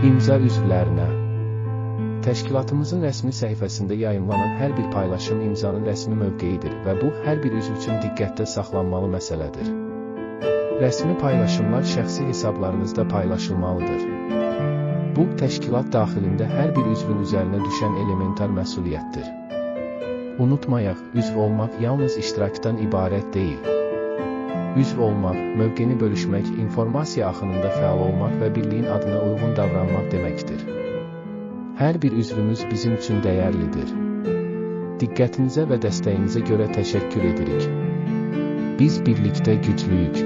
İmza üzvlərinə. Təşkilatımızın rəsmi səhifəsində yayımlanan hər bir paylaşım imzanın rəsmi mövqeyidir və bu, hər bir üzv üçün diqqətdə saxlanmalı məsələdir. Rəsmi paylaşımlar şəxsi hesablarınızda paylaşılmalıdır. Bu, təşkilat daxilində hər bir üzvün üzərinə düşən elementar məsuliyyətdir. Unutmayaq, üzv olmaq yalnız iştirakdan ibarət deyil. Üzv olmaq, mövqeni bölüşmək, informasiya axınında fəal olmaq və birliyin adına uyğun davranmaq deməkdir. Hər bir üzvümüz bizim üçün dəyərlidir. Diqqətinizə və dəstəyinizə görə təşəkkür edirik. Biz birlikdə güclüyük.